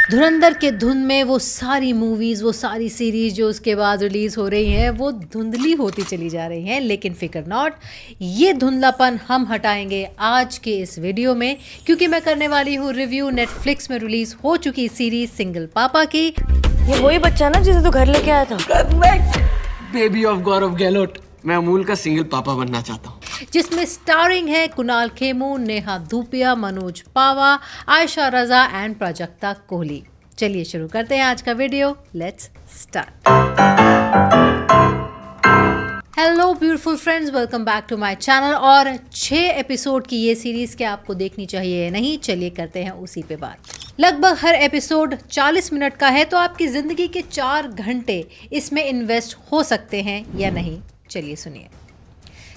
धुरंधर के धुन में वो सारी मूवीज़, वो सारी सीरीज़ जो उसके बाद रिलीज़ हो रही हैं वो धुंधली होती चली जा रही हैं। लेकिन फिक्र नॉट, ये धुंधलापन हम हटाएंगे आज के इस वीडियो में, क्योंकि मैं करने वाली हूँ रिव्यू नेटफ्लिक्स में रिलीज़ हो चुकी सीरीज़ सिंगल पापा की। ये वही बच्चा ना जिसे तू घर लेके आया था? करेक्ट, बेबी ऑफ गौरव गहलोत। मैं अमूल का सिंगल पापा बनना चाहता हूँ, जिसमें स्टारिंग है कुणाल खेमू, नेहा धूपिया, मनोज पावा, आयशा रजा एंड प्राजक्ता कोहली। चलिए शुरू करते हैं आज का video. Let's start. Hello beautiful friends, welcome back to my channel. और 6 एपिसोड की ये सीरीज क्या आपको देखनी चाहिए या नहीं, चलिए करते हैं उसी पे बात। लगभग हर एपिसोड 40 मिनट का है, तो आपकी ज़िंदगी के 4 घंटे इसमें इन्वेस्ट हो सकते हैं या नहीं, चलिए सुनिए।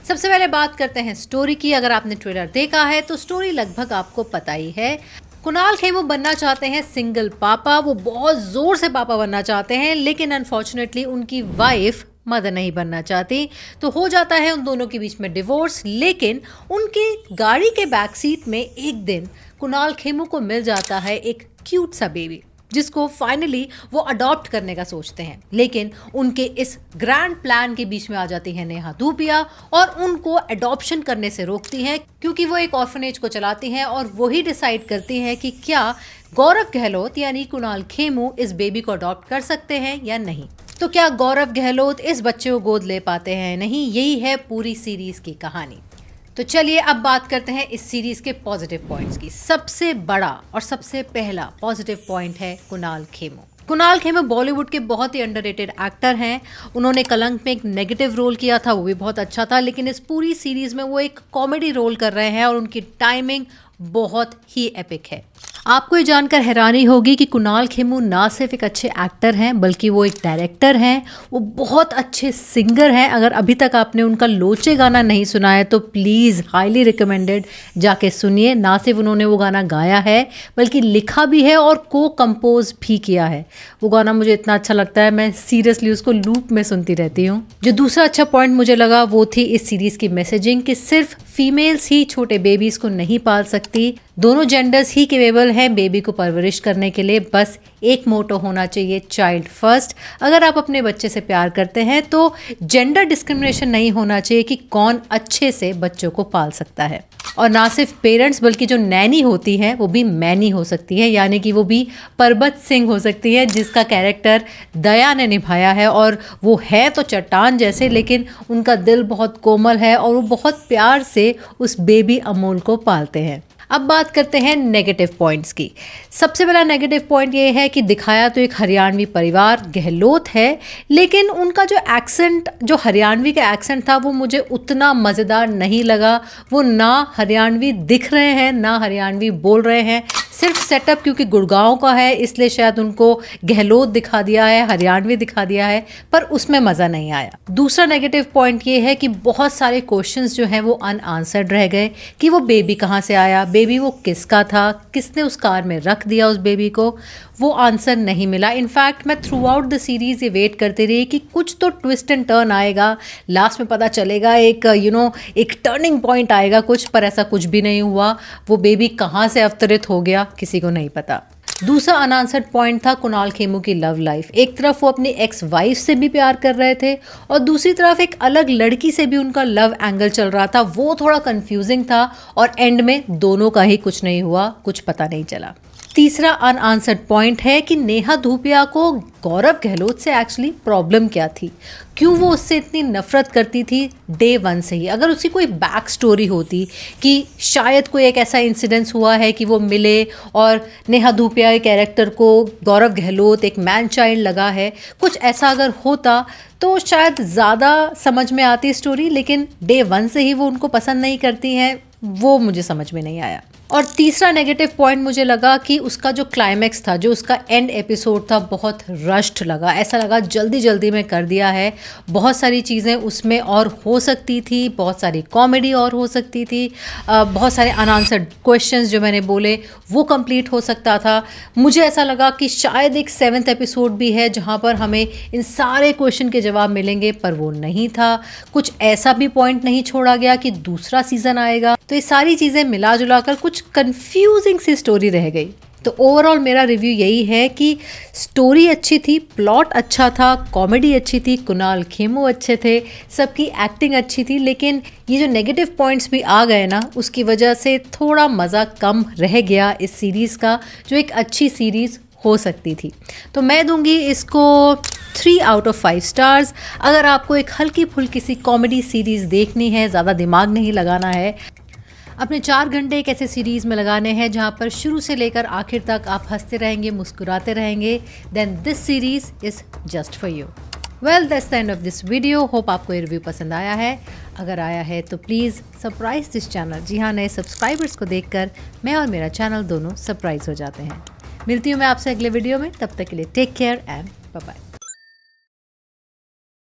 सबसे पहले बात करते हैं स्टोरी की। अगर आपने ट्रेलर देखा है तो स्टोरी लगभग आपको पता ही है। कुणाल खेमू बनना चाहते हैं सिंगल पापा, वो बहुत ज़ोर से पापा बनना चाहते हैं, लेकिन अनफॉर्चुनेटली उनकी वाइफ मदर नहीं बनना चाहती, तो हो जाता है उन दोनों के बीच में डिवोर्स। लेकिन उनकी गाड़ी के बैक सीट में एक दिन कुणाल खेमू को मिल जाता है एक क्यूट सा बेबी, जिसको फाइनली वो अडॉप्ट करने का सोचते हैं। लेकिन उनके इस ग्रैंड प्लान के बीच में आ जाती है नेहा धूपिया और उनको अडॉप्शन करने से रोकती हैं, क्योंकि वो एक ऑर्फनेज को चलाती हैं और वही डिसाइड करती हैं कि क्या गौरव गहलोत यानी कुणाल खेमू इस बेबी को अडॉप्ट कर सकते हैं या नहीं। तो क्या गौरव गहलोत इस बच्चे को गोद ले पाते हैं नहीं, यही है पूरी सीरीज की कहानी। तो चलिए अब बात करते हैं इस सीरीज के पॉजिटिव पॉइंट्स की। सबसे बड़ा और सबसे पहला पॉजिटिव पॉइंट है कुणाल खेमू। कुणाल खेमू बॉलीवुड के बहुत ही अंडररेटेड एक्टर हैं। उन्होंने कलंक में एक नेगेटिव रोल किया था, वो भी बहुत अच्छा था, लेकिन इस पूरी सीरीज में वो एक कॉमेडी रोल कर रहे हैं और उनकी टाइमिंग बहुत ही एपिक है। आपको ये जानकर हैरानी होगी कि कुणाल खेमू ना सिर्फ एक अच्छे एक्टर हैं, बल्कि वो एक डायरेक्टर हैं, वो बहुत अच्छे सिंगर हैं। अगर अभी तक आपने उनका लोचे गाना नहीं सुना है तो प्लीज़ हाईली रिकमेंडेड जाके सुनिए। ना सिर्फ उन्होंने वो गाना गाया है बल्कि लिखा भी है और को कंपोज भी किया है। वो गाना मुझे इतना अच्छा लगता है, मैं सीरियसली उसको लूप में सुनती रहती हूँ। जो दूसरा अच्छा पॉइंट मुझे लगा वो थी इस सीरीज़ की मैसेजिंग, कि सिर्फ फीमेल्स ही छोटे बेबीज़ को नहीं पाल सकती, दोनों जेंडर्स ही केपेबल हैं बेबी को परवरिश करने के लिए। बस एक मोटो होना चाहिए, चाइल्ड फर्स्ट। अगर आप अपने बच्चे से प्यार करते हैं तो जेंडर डिस्क्रिमिनेशन नहीं होना चाहिए कि कौन अच्छे से बच्चों को पाल सकता है। और ना सिर्फ पेरेंट्स बल्कि जो नैनी होती है वो भी मैनी हो सकती है, यानी कि वो भी परबत सिंह हो सकती है, जिसका कैरेक्टर दया ने निभाया है। और वो है तो चट्टान जैसे, लेकिन उनका दिल बहुत कोमल है और वो बहुत प्यार से उस बेबी अमूल को पालते हैं। अब बात करते हैं नेगेटिव पॉइंट्स की। सबसे पहला नेगेटिव पॉइंट ये है कि दिखाया तो एक हरियाणवी परिवार गहलोत है, लेकिन उनका जो एक्सेंट, जो हरियाणवी का एक्सेंट था, वो मुझे उतना मज़ेदार नहीं लगा। वो ना हरियाणवी दिख रहे हैं ना हरियाणवी बोल रहे हैं। सिर्फ सेटअप क्योंकि गुड़गांव का है इसलिए शायद उनको गहलोत दिखा दिया है, हरियाणवी दिखा दिया है, पर उसमें मज़ा नहीं आया। दूसरा नेगेटिव पॉइंट ये है कि बहुत सारे क्वेश्चंस जो हैं वो अनआंसर्ड रह गए, कि वो बेबी कहाँ से आया, बेबी वो किसका था, किसने उस कार में रख दिया उस बेबी को, वो आंसर नहीं मिला। इनफैक्ट मैं थ्रू आउट द सीरीज़ ये वेट करती रही कि कुछ तो ट्विस्ट एंड टर्न आएगा, लास्ट में पता चलेगा, एक एक टर्निंग पॉइंट आएगा कुछ, पर ऐसा कुछ भी नहीं हुआ। वो बेबी कहाँ से अवतरित हो गया किसी को नहीं पता। दूसरा अनआंसर्ड पॉइंट था कुणाल खेमू की लव लाइफ। एक तरफ वो अपनी एक्स वाइफ से भी प्यार कर रहे थे और दूसरी तरफ एक अलग लड़की से भी उनका लव एंगल चल रहा था। वो थोड़ा कंफ्यूजिंग था और एंड में दोनों का ही कुछ नहीं हुआ, कुछ पता नहीं चला। तीसरा अनआंसर्ड पॉइंट है कि नेहा धूपिया को गौरव गहलोत से एक्चुअली प्रॉब्लम क्या थी, क्यों वो उससे इतनी नफरत करती थी डे 1 से ही। अगर उसकी कोई बैक स्टोरी होती कि शायद कोई एक ऐसा इंसिडेंस हुआ है कि वो मिले और नेहा धूपिया के कैरेक्टर को गौरव गहलोत एक मैन चाइल्ड लगा है, कुछ ऐसा अगर होता तो शायद ज़्यादा समझ में आती स्टोरी। लेकिन डे 1 से ही वो उनको पसंद नहीं करती हैं, वो मुझे समझ में नहीं आया। और तीसरा नेगेटिव पॉइंट मुझे लगा कि उसका जो क्लाइमैक्स था, जो उसका एंड एपिसोड था, बहुत रश्ड लगा। ऐसा लगा जल्दी जल्दी में कर दिया है। बहुत सारी चीज़ें उसमें और हो सकती थी, बहुत सारी कॉमेडी और हो सकती थी, बहुत सारे अनआंसर्ड क्वेश्चंस जो मैंने बोले वो कंप्लीट हो सकता था। मुझे ऐसा लगा कि शायद एक 7th एपिसोड भी है जहाँ पर हमें इन सारे क्वेश्चन के जवाब मिलेंगे, पर वो नहीं था। कुछ ऐसा भी पॉइंट नहीं छोड़ा गया कि दूसरा सीज़न आएगा। तो ये सारी चीज़ें मिला जुला कर कुछ कंफ्यूजिंग सी स्टोरी रह गई। तो ओवरऑल मेरा रिव्यू यही है कि स्टोरी अच्छी थी, प्लॉट अच्छा था, कॉमेडी अच्छी थी, कुणाल खेमू अच्छे थे, सबकी एक्टिंग अच्छी थी, लेकिन ये जो नेगेटिव पॉइंट्स भी आ गए ना, उसकी वजह से थोड़ा मज़ा कम रह गया इस सीरीज़ का, जो एक अच्छी सीरीज़ हो सकती थी। तो मैं दूंगी इसको 3 आउट ऑफ 5 स्टार्स। अगर आपको एक हल्की फुल्की सी कॉमेडी सीरीज़ देखनी है, ज़्यादा दिमाग नहीं लगाना है, अपने 4 घंटे एक ऐसे सीरीज़ में लगाने हैं जहाँ पर शुरू से लेकर आखिर तक आप हंसते रहेंगे, मुस्कुराते रहेंगे, then this series is just for you. Well, that's the end of this video. Hope आपको ये रिव्यू पसंद आया है। अगर आया है तो प्लीज़ सरप्राइज दिस चैनल। जी हाँ, नए सब्सक्राइबर्स को देखकर मैं और मेरा चैनल दोनों सरप्राइज हो जाते हैं। मिलती हूँ मैं आपसे अगले वीडियो में, तब तक के लिए take care and bye bye.